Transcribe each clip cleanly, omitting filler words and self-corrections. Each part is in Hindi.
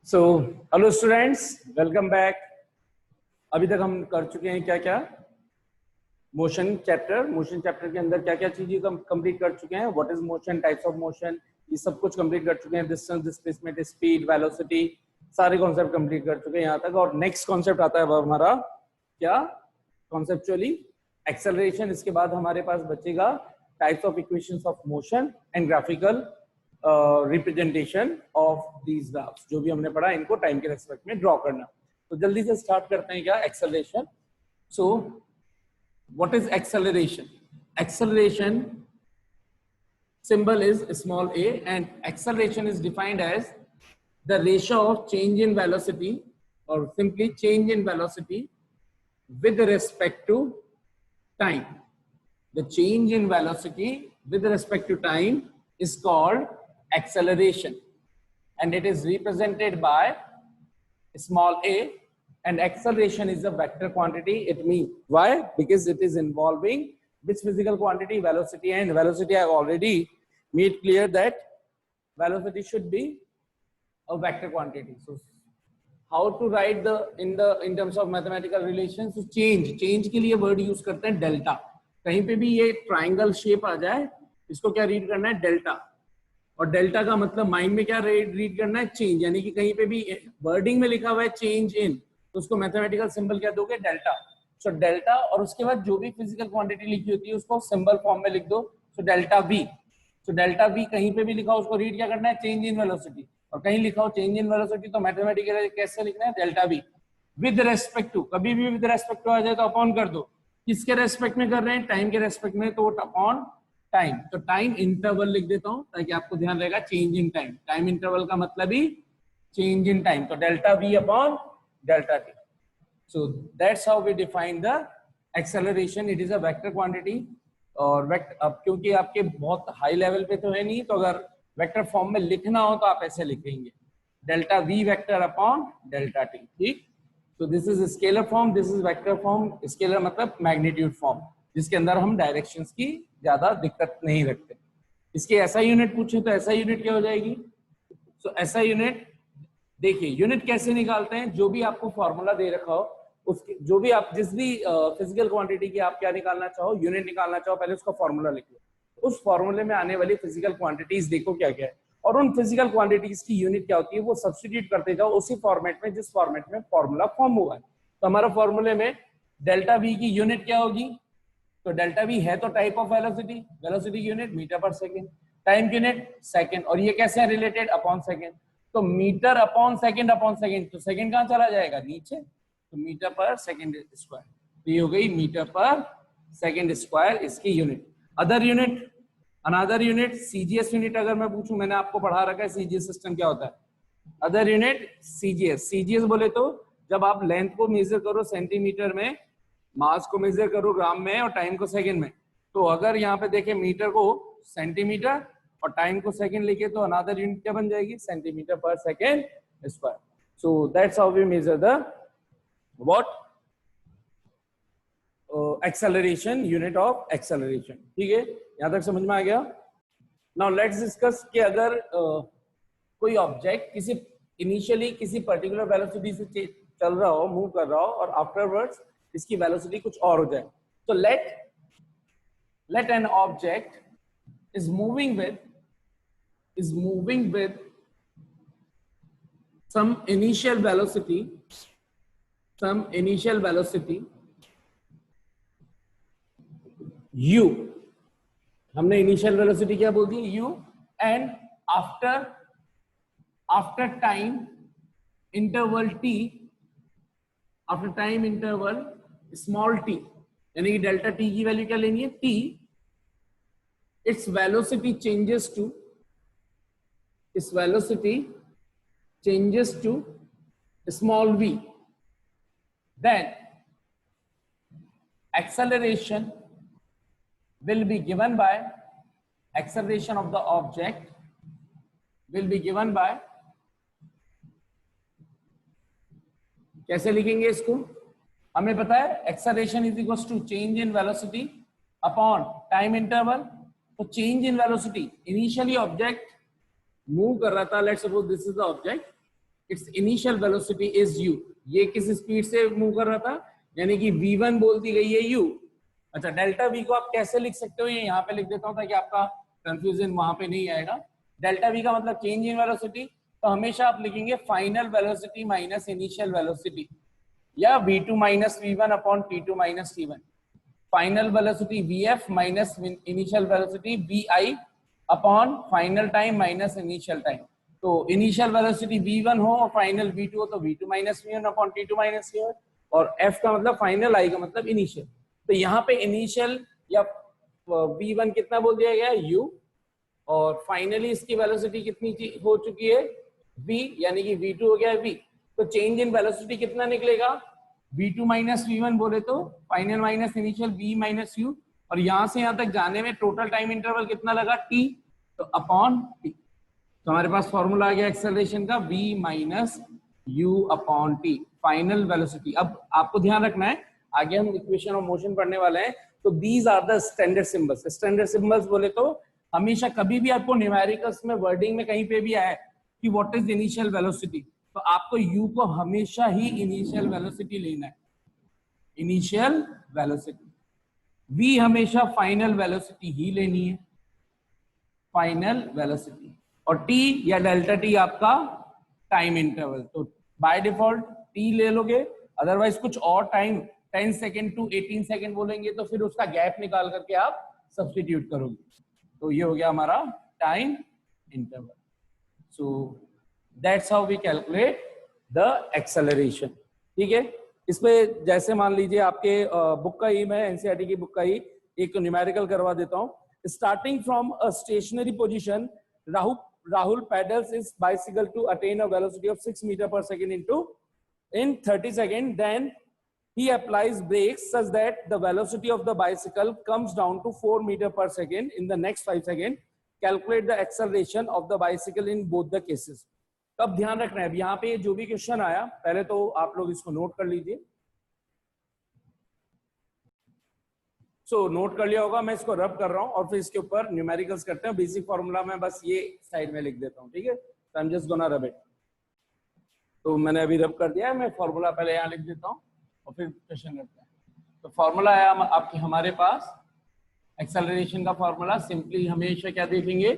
So hello students, welcome back. अभी तक हम कर चुके हैं क्या क्या मोशन चैप्टर के अंदर क्या क्या चीजें कंप्लीट कर चुके हैं। What is motion, types of motion, ये सब कुछ कंप्लीट कर चुके हैं। डिस्टेंस, डिस्प्लेसमेंट, स्पीड, वेलोसिटी, सारे कॉन्सेप्ट कंप्लीट कर चुके हैं यहाँ तक। और नेक्स्ट कॉन्सेप्ट आता है हमारा क्या, कॉन्सेप्चुअली एक्सेलरेशन। इसके बाद हमारे पास बचेगा types of equations of motion and graphical representation of these graphs. जो भी हमने पढ़ा इनको टाइम के रेस्पेक्ट में ड्रॉ करना। तो जल्दी से स्टार्ट करते हैं क्या, acceleration. So what is acceleration? Acceleration symbol is small a, and acceleration is defined as the ratio of change in velocity, or simply change in velocity with respect to time. The change in velocity with respect to time is called acceleration, and it is represented by small a, and acceleration is a vector quantity. It means why? Because it is involving which physical quantity? Velocity. And velocity I have already made clear that velocity should be a vector quantity. So how to write in terms of mathematical relations? So change के लिए word use करते हैं delta. कहीं पे भी ये triangle shape आ जाए, इसको क्या रीड करना है? डेल्टा। और डेल्टा का मतलब माइंड में क्या रीड करना है? चेंज। यानी कि कहीं पे भी वर्डिंग में लिखा हुआ है चेंज इन, तो उसको मैथमेटिकल सिंबल क्या दोगे? डेल्टा। सो डेल्टा, और उसके बाद जो भी फिजिकल क्वांटिटी लिखी होती है उसको सिंबल फॉर्म में लिख दो। So delta we. So delta we कहीं पे भी लिखा हो उसको रीड क्या करना है? Change in velocity. और कहीं लिखा हो चेंज इन वेलोसिटी तो मैथमेटिकली कैसे लिखना है? Delta v with respect to. कभी भी विद रेस्पेक्ट टू आ जाए तो अपॉन कर दो। किसके रेस्पेक्ट में कर रहे हैं? टाइम के रेस्पेक्ट में, तो अपॉन टाइम। तो टाइम इंटरवल लिख देता हूं ताकि आपको ध्यान रहेगा। Change in time, time interval का मतलब ही चेंज इन टाइम। तो delta v upon delta t. So that's how we define the acceleration. It is a vector quantity. और अब क्योंकि आपके बहुत हाई लेवल पे तो है नहीं, तो अगर वेक्टर फॉर्म में लिखना हो तो आप ऐसे लिखेंगे, delta V vector upon delta T. ठीक। तो this is scalar form, this is vector form. Scalar मतलब मैग्नीट्यूड फॉर्म, जिसके अंदर हम डायरेक्शंस की ज्यादा दिक्कत नहीं रखते। इसकी ऐसा यूनिट पूछे तो ऐसा यूनिट क्या हो जाएगी? सो ऐसा यूनिट, देखिए यूनिट कैसे निकालते हैं? जो भी आपको फॉर्मूला दे रखा हो उसके, जो भी आप जिस भी फिजिकल क्वांटिटी की आप क्या निकालना चाहो, यूनिट निकालना चाहो, पहले उसका फॉर्मूला लिख लो। उस फॉर्मूले में आने वाली फिजिकल क्वांटिटीज देखो क्या क्या है, और उन फिजिकल क्वांटिटीज की यूनिट क्या होती है वो सब्स्टिट्यूट करते जाओ उसी फॉर्मेट में जिस फॉर्मेट में फॉर्मूला फॉर्म हुआ है। तो हमारा फॉर्मूले में डेल्टा वी की यूनिट क्या होगी? तो डेल्टा वी है तो टाइप ऑफ वेलोसिटी, वेलोसिटी की unit metre per second, time की यूनिट सेकेंड, और ये कैसे है रिलेटेड? Upon second. तो मीटर अपॉन सेकेंड, तो सेकेंड कहां चला जाएगा? नीचे। तो मीटर पर सेकेंड स्क्वायर, तो ये हो गई मीटर पर सेकेंड स्क्वायर इसकी unit. Other unit, another unit, CGS unit अगर मैं पूछूं, मैंने आपको पढ़ा रखा है सीजीएस सिस्टम क्या होता है। अदर यूनिट सीजीएस, सीजीएस बोले तो जब आप लेंथ को मेजर करो सेंटीमीटर में, मास को मेजर करो ग्राम में, और टाइम को सेकंड में, तो अगर यहाँ पे देखें मीटर को सेंटीमीटर और टाइम को सेकंड लिखे तो अनदर यूनिट क्या बन जाएगी? Centimetre per second square. So that's how we measure the what acceleration, unit of acceleration. ठीक है, यहां तक समझ में आ गया? नाउ लेट्स डिस्कस कि अगर कोई ऑब्जेक्ट किसी इनिशियली किसी पर्टिकुलर वेलोसिटी से चल रहा हो, मूव कर रहा हो, और आफ्टरवर्ड्स इसकी वेलोसिटी कुछ और हो जाए। तो let an object is moving with some initial velocity u। हमने इनिशियल वेलोसिटी क्या बोल दी? u। And after time interval t, after time interval small t, यानी कि डेल्टा t की वैल्यू क्या लेनी है? t, its velocity changes to small v, then acceleration will be given by, acceleration of the object will be given by, कैसे लिखेंगे इसको? हमें पता है acceleration is equal to change in velocity upon time interval. तो change in velocity, initially object move कर रहा था, let's suppose this is the object, its initial velocity is u। ये किस स्पीड से मूव कर रहा था, यानी कि v1 बोल दी गई है u। अच्छा, डेल्टा v को आप कैसे लिख सकते हो, ये यहाँ पे लिख देता हूँ ताकि आपका कंफ्यूजन वहां पे नहीं आएगा। डेल्टा v का मतलब चेंज इन वेलोसिटी, तो हमेशा आप लिखेंगे final velocity minus initial velocity, या v2 minus v1 upon t2 minus t1। Final velocity vf minus initial velocity vi upon final time minus initial time. तो इनिशियल वेलोसिटी v1 हो और फाइनल v2 हो तो v2 minus v1 upon t2 minus t1, और f का मतलब फाइनल, i का मतलब इनिशियल। तो यहाँ पे इनिशियल या v1 कितना बोल दिया गया है u, और फाइनली इसकी वेलोसिटी कितनी हो चुकी है v, यानी कि v2 हो गया है v। तो चेंज इन वेलोसिटी कितना निकलेगा, v2 माइनस v1 बोले तो final minus initial v minus u, और यहां से यहां तक जाने में टोटल टाइम इंटरवल कितना लगा t, तो अपॉन t। तो हमारे पास फॉर्मूला आ गया एक्सेलरेशन का v minus u upon t, final velocity. अब आपको ध्यान रखना है, आगे हम इक्वेशन ऑफ मोशन पढ़ने वाले हैं, तो these are the standard symbols. Standard symbols बोले तो हमेशा कभी भी आपको न्यूमेरिकल्स में वर्डिंग में कहीं पे भी आए कि व्हाट इज इनिशियल वेलोसिटी, तो आपको u को हमेशा ही इनिशियल वेलोसिटी लेना है, इनिशियल वेलोसिटी। v हमेशा फाइनल वेलोसिटी ही लेनी है, फाइनल वेलोसिटी। और t या डेल्टा t आपका टाइम इंटरवल, तो बाय डिफॉल्ट t ले लोगे, अदरवाइज कुछ और टाइम 10 सेकेंड टू 18 सेकेंड बोलेंगे तो फिर उसका गैप निकाल करके आप सब्स्टिट्यूट करोगे। तो ये हो गया हमारा time interval. So that's how we calculate the acceleration. ठीक है, इसमें जैसे मान लीजिए आपके बुक का ही, मैं एनसीईआरटी की बुक का ही एक न्यूमेरिकल करवा देता हूँ। Starting from a stationary position, Rahul pedals his bicycle to attain a velocity of 6 meters per second in 30 seconds. Then he applies brakes such that the velocity of the bicycle comes down to 4 meters per second in the next 5 seconds. Calculate the acceleration of the bicycle in both the cases. तो अब ध्यान रखना है, अब यहाँ पे जो भी क्वेश्चन आया पहले तो आप लोग इसको नोट कर लीजिए। नोट कर लिया होगा, मैं इसको रब कर रहा हूं और फिर इसके ऊपर न्यूमेरिकल्स करते हैं। बेसिक फॉर्मूला मैं बस ये साइड में लिख देता हूं, ठीक है। I am just gonna rub it. तो मैंने अभी रब कर दिया है, मैं फॉर्मूला पहले यहाँ लिख देता हूं और फिर क्वेश्चन करते हैं। तो फॉर्मूला है आपके हमारे पास एक्सेलरेशन का फॉर्मूला, सिंपली हमेशा क्या देखेंगे,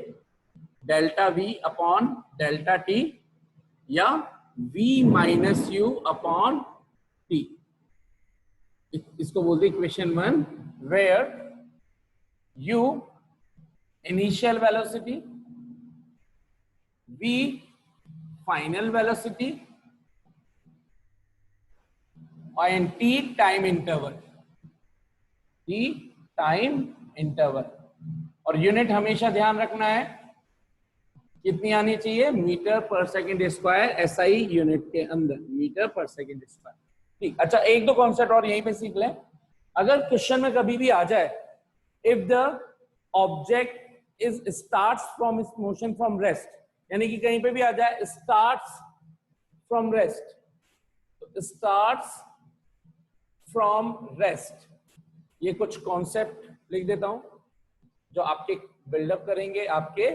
delta v upon delta t या v minus u upon t। इसको बोलते हैं equation 1, where u initial velocity, v final velocity and t time interval, t time interval। और यूनिट हमेशा ध्यान रखना है कितनी आनी चाहिए, metre per second square, SI unit के अंदर मीटर पर सेकेंड स्क्वायर। ठीक, अच्छा एक दो कॉन्सेप्ट और यहीं पे सीख लें। अगर क्वेश्चन में कभी भी आ जाए, if the object is starts from its motion from rest, यानी कि कहीं पे भी आ जाए स्टार्ट्स फ्रॉम रेस्ट, तो स्टार्ट्स फ्रॉम रेस्ट, ये कुछ कॉन्सेप्ट लिख देता हूं जो आपके बिल्डअप करेंगे आपके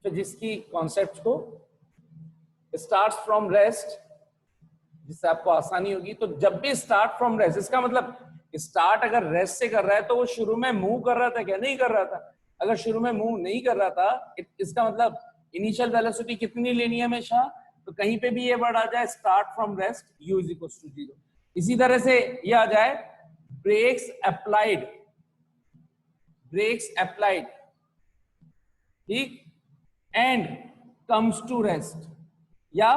फिजिक्स की कॉन्सेप्ट को। स्टार्ट्स फ्रॉम रेस्ट, जिससे आपको आसानी होगी। तो जब भी स्टार्ट फ्रॉम रेस्ट, इसका मतलब स्टार्ट अगर रेस्ट से कर रहा है तो वो शुरू में मूव कर रहा था क्या, नहीं कर रहा था। अगर शुरू में मूव नहीं कर रहा था, इसका मतलब इनिशियल वेलोसिटी कितनी लेनी है हमेशा, तो कहीं पे भी ये वर्ड आ जाए start from rest, u is equal to 0। इसी तरह से ये आ जाए ब्रेक्स अप्लाइड, ब्रेक्स अप्लाइड, ठीक, एंड कम्स टू रेस्ट या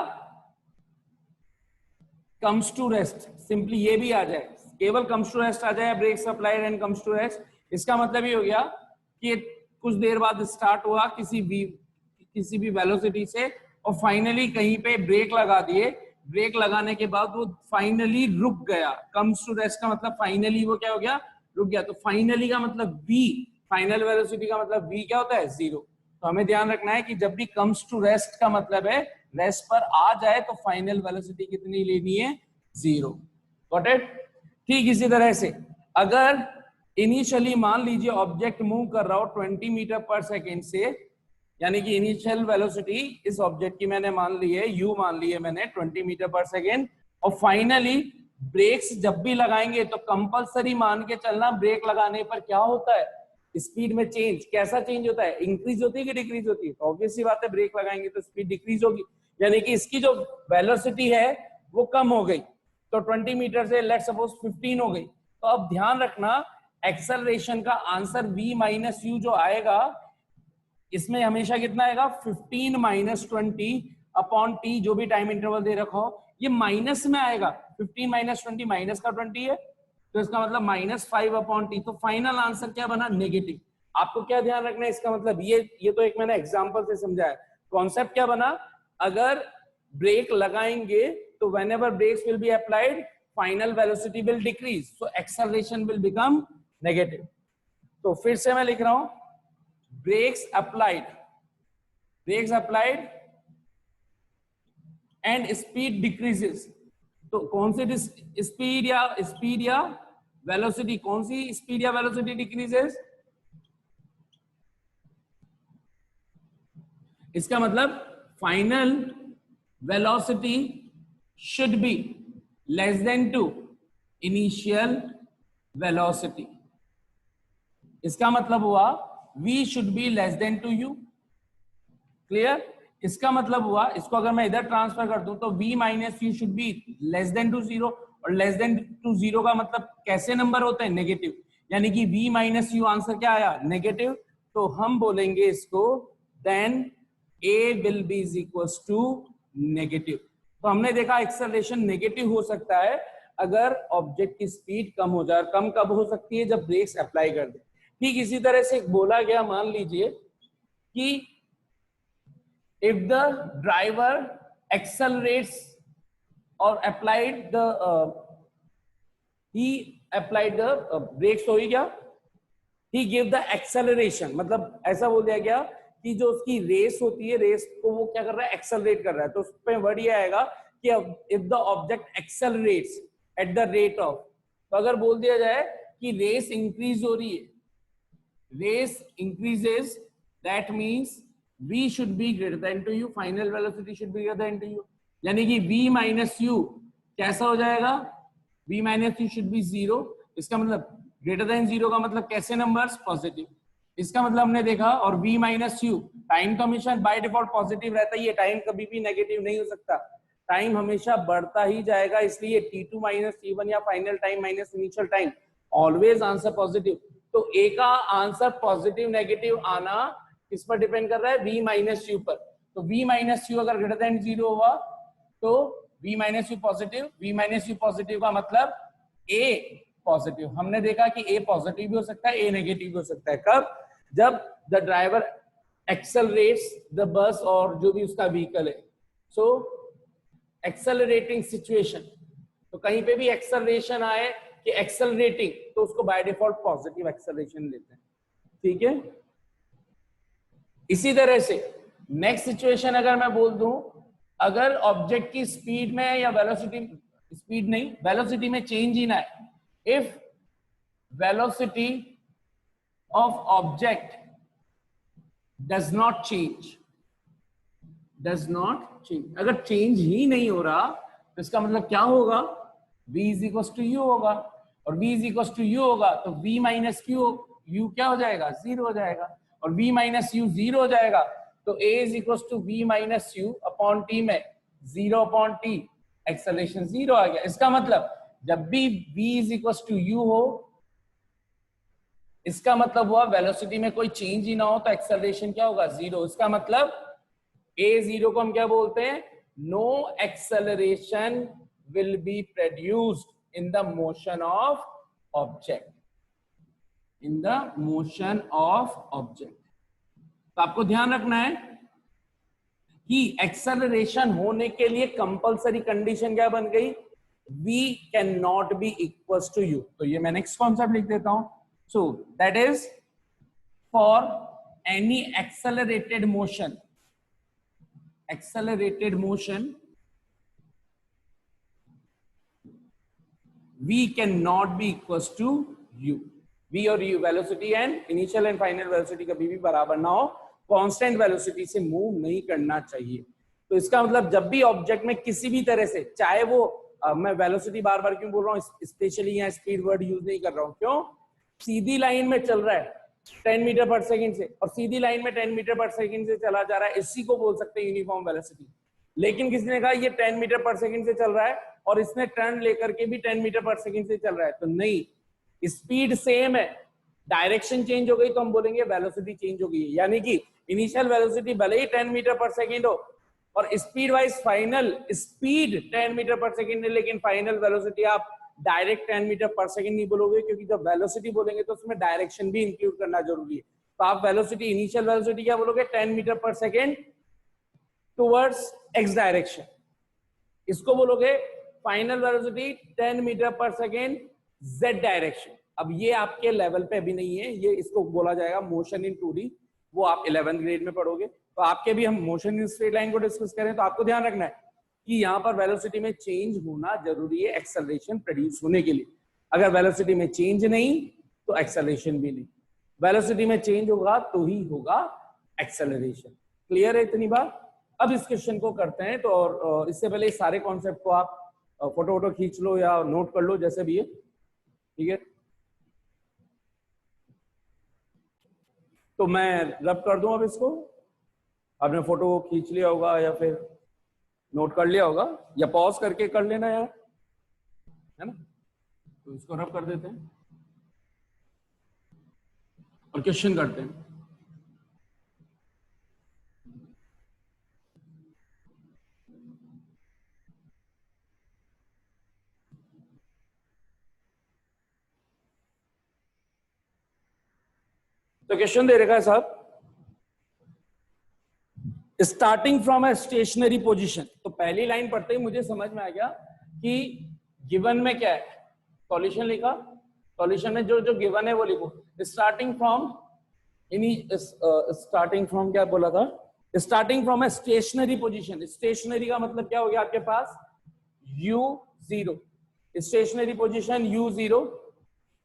कम्स टू रेस्ट, सिंपली ये भी आ जाए, केवल कम्स टू रेस्ट आ जाए, brakes applied and comes to rest. इसका मतलब ये हो गया कि कुछ देर बाद स्टार्ट हुआ किसी भी वेलोसिटी से और फाइनली कहीं पे ब्रेक लगा दिए, ब्रेक लगाने के बाद वो फाइनली रुक गया। कम्स टू रेस्ट का मतलब फाइनली वो क्या हो गया, रुक गया। तो फाइनली का मतलब v, फाइनल वेलोसिटी का मतलब v क्या होता है, 0। तो हमें ध्यान रखना है कि जब भी कम्स टू रेस्ट का मतलब है रेस्ट पर आ जाए तो फाइनल वेलोसिटी कितनी लेनी है, 0। Got it. ठीक इसी तरह से अगर इनिशियली मान लीजिए ऑब्जेक्ट मूव कर रहा हो 20 मीटर पर सेकेंड से यानी कि इनिशियल वेलोसिटी इस ऑब्जेक्ट की मैंने मान ली है, u मान ली है मैंने 20 मीटर पर सेकेंड, और फाइनली ब्रेक्स जब भी लगाएंगे तो कंपलसरी मान के चलना, ब्रेक लगाने पर क्या होता है, स्पीड में चेंज, कैसा चेंज होता है, इंक्रीज होती है कि डिक्रीज होती है? तो ऑब्वियसली बात है ब्रेक लगाएंगे तो स्पीड डिक्रीज होगी, यानी कि इसकी जो वेलोसिटी है वो कम हो गई। तो 20 मीटर से लेट्स सपोज 15 हो गई। तो अब ध्यान रखना एक्सेलरेशन का आंसर v माइनस यू जो आएगा, इसमें हमेशा कितना आएगा, 15 माइनस 20 अपॉन टी, जो भी टाइम इंटरवल दे रखा हो, ये माइनस में आएगा। 15 माइनस 20 माइनस का 20 है, तो इसका मतलब माइनस 5 अपॉन टी। तो फाइनल आंसर क्या बना, नेगेटिव। आपको क्या ध्यान रखना है, इसका मतलब ये तो एक मैंने एग्जांपल से समझाया। कॉन्सेप्ट क्या बना, अगर ब्रेक लगाएंगे तो whenever brakes will be applied, final velocity will decrease, so acceleration will become negative। तो फिर से मैं लिख रहा हूं, brakes applied and speed decreases। तो कौन सी स्पीड या वेलोसिटी, कौन सी स्पीड या वेलोसिटी डिक्रीजेस? इसका मतलब final velocity should be less than to initial velocity। इसका मतलब हुआ v should be less than to u। Clear? इसका मतलब हुआ, इसको अगर मैं इधर ट्रांसफर कर दूं तो v minus u should be less than to zero, और लेस देन टू जीरो का मतलब कैसे नंबर होते हैं, नेगेटिव, यानी कि v माइनस यू आंसर क्या आया, नेगेटिव। तो हम बोलेंगे इसको then a will be is equals to negative. तो हमने देखा एक्सेलरेशन नेगेटिव हो सकता है अगर ऑब्जेक्ट की स्पीड कम हो जाए। कम कब हो सकती है, जब ब्रेक्स अप्लाई कर दे। ठीक इसी तरह से बोला गया, मान लीजिए कि if the driver accelerates or applied the he applied the brakes, हो ही गया, he gave the acceleration, मतलब ऐसा बोल दिया गया कि जो उसकी रेस होती है, रेस को वो क्या कर रहा है, एक्सेलरेट कर रहा है। तो उस पे वर्ड ये आएगा कि if the object accelerates at the rate of, तो अगर बोल दिया जाए कि रेस इंक्रीज हो रही है, race increases, that means v should be greater than to u, final velocity should be greater than to u, यानी कि v माइनस यू कैसा हो जाएगा, v minus you should be zero. इसका मतलब ग्रेटर देन जीरो का मतलब कैसे नंबर्स, पॉजिटिव। इसका मतलब हमने देखा, और v माइनस यू, टाइम तो हमेशा बाय डिफॉल्ट पॉजिटिव रहता ही है, टाइम कभी भी नेगेटिव नहीं हो सकता, टाइम हमेशा बढ़ता ही जाएगा, इसलिए t2 माइनस t1 या final time minus initial time, always answer positive. तो a का आंसर पॉजिटिव नेगेटिव आना किस पर डिपेंड कर रहा है, v माइनस यू पर। तो v माइनस यू अगर ग्रेटर देन जीरो हुआ तो v minus you positive, v minus you positive का मतलब a पॉजिटिव। हमने देखा कि a पॉजिटिव भी हो सकता है, a नेगेटिव भी हो सकता है। कब, जब the driver accelerates the bus और जो भी उसका व्हीकल है। सो एक्सेलरेटिंग सिचुएशन, तो कहीं पे भी एक्सेलरेशन आए कि एक्सेलरेटिंग, तो उसको बाय डिफॉल्ट पॉजिटिव एक्सेलरेशन लेते हैं। ठीक है, इसी तरह से नेक्स्ट सिचुएशन अगर मैं बोल दूं, अगर ऑब्जेक्ट की स्पीड में या वेलोसिटी, स्पीड नहीं वेलोसिटी में चेंज ही ना है, if velocity of object does not change, अगर चेंज ही नहीं हो रहा तो इसका मतलब क्या होगा, v is equal to u होगा, और v is equal to u होगा तो v माइनस क्यू यू क्या हो जाएगा, जीरो हो जाएगा, और v माइनस यू जीरो हो जाएगा, तो a is equal to v minus U upon T में zero upon T, acceleration zero आ गया। इसका मतलब जब भी v is equal to U हो, इसका मतलब हुआ वेलोसिटी में कोई चेंज ही ना हो तो एक्सेलरेशन क्या होगा, जीरो। इसका मतलब a जीरो को हम क्या बोलते हैं, no acceleration will be produced in the motion of object, in the motion of object. तो आपको ध्यान रखना है कि एक्सेलरेशन होने के लिए कंपलसरी कंडीशन क्या बन गई, v can not be equal to u। तो ये मैं नेक्स्ट कॉन्सेप्ट लिख देता हूं। So that is for any accelerated motion, v can not be equal to u। v और u velocity and initial and final velocity कभी भी बराबर ना हो कांस्टेंट वेलोसिटी से मूव नहीं करना चाहिए। तो इसका मतलब जब भी ऑब्जेक्ट में किसी भी तरह से, चाहे वो मैं वेलोसिटी बार बार क्यों बोल रहा हूँ, स्पेशली यहाँ स्पीड वर्ड यूज नहीं कर रहा हूँ, क्यों, सीधी लाइन में चल रहा है 10 मीटर पर सेकंड से, और सीधी लाइन में 10 मीटर पर सेकंड से चला जा रहा है, इसी को बोल सकते हैं यूनिफॉर्म वेलोसिटी। लेकिन किसी ने कहा ये 10 मीटर पर सेकंड से चल रहा है और इसने टर्न लेकर के भी 10 मीटर पर सेकंड से चल रहा है, तो नहीं, स्पीड सेम है, डायरेक्शन चेंज हो गई तो हम बोलेंगे वेलोसिटी चेंज हो गई है। यानी कि इनिशियल वेलोसिटी भले ही 10 मीटर पर सेकंड हो और speed wise final speed 10 metre per second है, लेकिन फाइनल वेलोसिटी आप डायरेक्ट 10 मीटर पर सेकंड नहीं बोलोगे, क्योंकि जब वेलोसिटी बोलेंगे तो उसमें डायरेक्शन भी इंक्लूड करना जरूरी है। तो आप वेलोसिटी, इनिशियल वेलोसिटी क्या बोलोगे, 10 metre per second towards x direction, इसको बोलोगे final velocity 10 metre per second Z direction. अब ये आपके लेवल पे अभी नहीं है, ये इसको बोला जाएगा मोशन इन 2D, वो आप 11th ग्रेड में पढ़ोगे। तो आपके भी हम मोशन इन स्ट्रेट लाइन को डिस्कस करें तो आपको ध्यान रखना है कि यहाँ पर वेलोसिटी में चेंज होना जरूरी है एक्सेलरेशन प्रोड्यूस होने के लिए। अगर वेलोसिटी में चेंज नहीं तो एक्सेलरेशन भी नहीं, वेलोसिटी में चेंज होगा तो ही होगा एक्सेलरेशन। क्लियर है इतनी बात? अब इस क्वेश्चन को करते हैं। तो और इससे पहले इस सारे कॉन्सेप्ट को आप फोटो वोटो खींच लो या नोट कर लो, जैसे भी है, ठीक है। तो मैं रब कर दूं अब इसको, आपने फोटो खींच लिया होगा या फिर नोट कर लिया होगा, या पॉज करके कर लेना यार, है ना। तो इसको रब कर देते हैं और क्वेश्चन करते हैं। तो क्वेश्चन दे रखा है साहब, starting from a stationary position. तो पहली लाइन पढ़ते ही मुझे समझ में आ गया कि गिवन में क्या है, सॉल्यूशन लिखा, सॉल्यूशन में जो जो गिवन है वो लिखो। स्टार्टिंग फ्रॉम स्टार्टिंग फ्रॉम क्या बोला था, starting from a stationary position. Stationary का मतलब क्या हो गया आपके पास, u0, stationery position u0।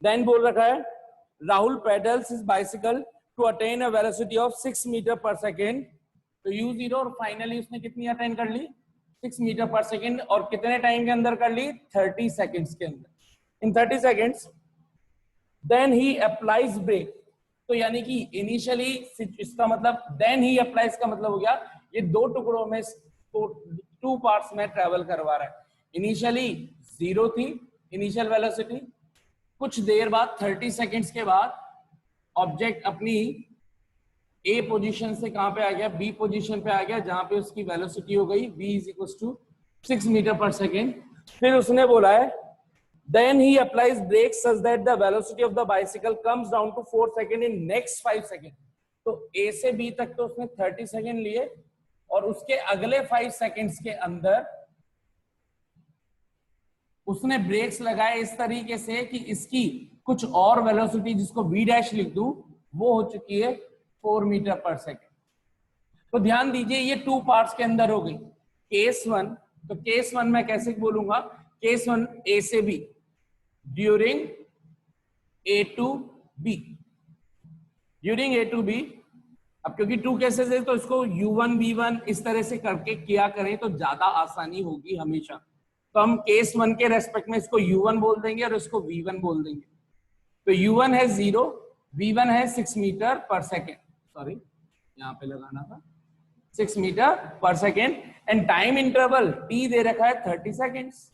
Then बोल रखा है Rahul pedals his bicycle to attain a velocity of 6 metre per second. तो u0 और फाइनली उसने कितनी अटेन कर ली, 6 मीटर पर सेकेंड, और कितने टाइम के अंदर कर ली, 30 सेकेंड्स के अंदर। In 30 seconds then he applies brake. तो यानी कि इनिशियली, इसका मतलब देन ही अप्लाइज का मतलब हो गया ये दो टुकड़ों में, तो 2 पार्ट्स में ट्रेवल करवा रहा है। इनिशियली 0 थी इनिशियल वेलोसिटी, कुछ देर बाद 30 सेकेंड्स के बाद ऑब्जेक्ट अपनी ए पोजीशन से कहां पे आ गया, बी पोजीशन पे आ गया, जहां पे उसकी वेलोसिटी हो गई v = 6 मीटर पर सेकेंड। फिर उसने बोला है then he applies brakes such that the velocity of the bicycle comes down to 4 seconds in next 5 seconds। तो A से B तक तो उसने 30 सेकेंड लिए, और उसके अगले 5 सेकेंड्स के अंदर उसने ब्रेक्स लगाए इस तरीके से कि इसकी कुछ और वेलोसिटी, जिसको v' लिख दूं, वो हो चुकी है 4 मीटर पर सेकेंड। तो ध्यान दीजिए ये 2 पार्ट्स के अंदर हो गई। केस 1, तो केस 1 मैं कैसे बोलूंगा, केस 1 A से B during A to B, during A to B। अब क्योंकि 2 केसेस है तो इसको U1 B1 इस तरह से करके किया करें तो ज्यादा आसानी होगी हमेशा। तो हम केस 1 के रेस्पेक्ट में इसको U1 बोल देंगे और इसको V1 बोल देंगे। तो U1 है 0, V1 है 6 मीटर पर सेकेंड, सॉरी यहाँ पे लगाना था, 6 metre per second, and time interval T दे रखा है 30 सेकेंड्स।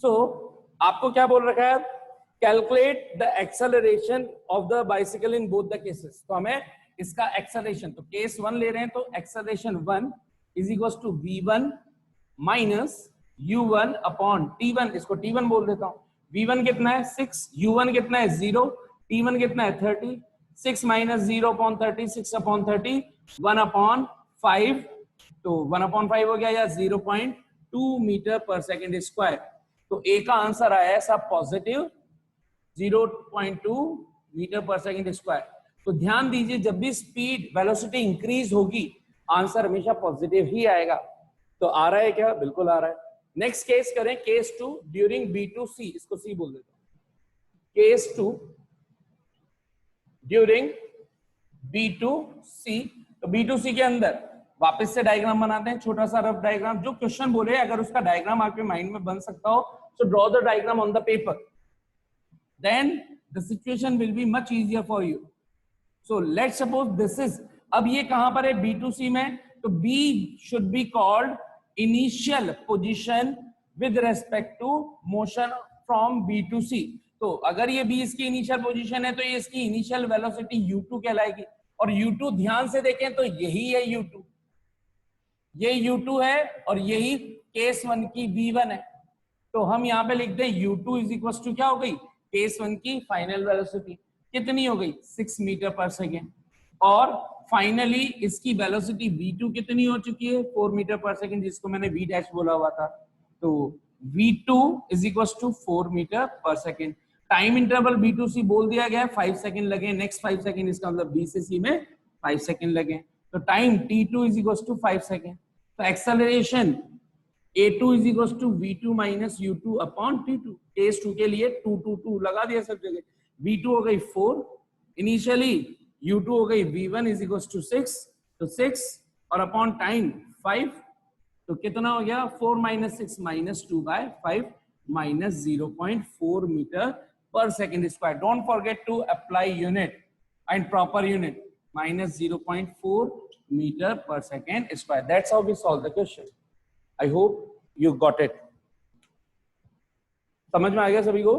सो आपको क्या बोल रखा है, calculate the acceleration of the bicycle in both the cases. तो हमें इसका एक्सेलरेशन, तो केस 1 ले रहे हैं तो acceleration 1 = v1 minus u1 upon t1, इसको t1 बोल देता हूं। v1 कितना है 6, u1 कितना है 0, t1 कितना है 30, 6 माइनस 0 अपॉन 30, 6 अपॉन 30, 1 अपॉन 5, तो 1 अपॉन 5 हो गया या 0.2 मीटर पर सेकेंड स्क्वायर। तो ए का आंसर आया है सब positive 0.2 metre per second square. तो ध्यान दीजिए जब भी स्पीड वेलोसिटी इंक्रीज होगी आंसर हमेशा पॉजिटिव ही आएगा। तो आ रहा है क्या, बिल्कुल आ रहा है। नेक्स्ट केस करें, case 2 during B to C, इसको C बोल देता हूं। Case 2 during B2C। तो B2C के अंदर वापस से डायग्राम बनाते हैं, छोटा सा रफ डायग्राम। जो क्वेश्चन बोले अगर उसका डायग्राम आपके माइंड में बन सकता हो, so draw the diagram on the paper, then the situation will be much easier for you. So let's suppose this is, अब ये कहां पर है B2C में, तो B should be called initial position with respect to motion from B to C। तो अगर ये B इसकी इनिशियल पोजीशन है तो ये इसकी इनिशियल वेलोसिटी U2 कहलाएगी। और U2 ध्यान से देखें तो यही है U2, ये U2 है और यही केस 1 की V1 है। तो हम यहाँ पे लिखते हैं U2 इज इक्वल टू क्या हो गई, केस 1 की फाइनल वेलोसिटी कितनी हो गई 6 मीटर पर सेकेंड, और फाइनली इसकी वेलोसिटी V2 कितनी हो चुकी है 4 मीटर पर सेकेंड, जिसको मैंने V डैश बोला हुआ था। तो V2 is equal to 4 metre per second. Time interval B2C बोल दिया गया है 5 सेकेंड लगे, नेक्स्ट 5 सेकेंड, इसका मतलब B से C में 5 सेकेंड लगे। तो time T2 is equal to 5 second. तो acceleration A2 is equal to V2 minus U2 upon T2। Case 2 के लिए 2 2 2 लगा दिया सब जगह। V2 हो गई 4 इनिशियली, U2 हो गई V1 इज इक्वल टू 6, तो 6 और अपॉन टाइम 5, तो कितना हो गया 4 minus 6 minus 2 by 5 minus 0.4 metre per second square. Don't forget to apply unit and proper unit. Minus 0.4 meter per second square. That's how we solve the question. I hope you got it. समझ में आ गया सभी को?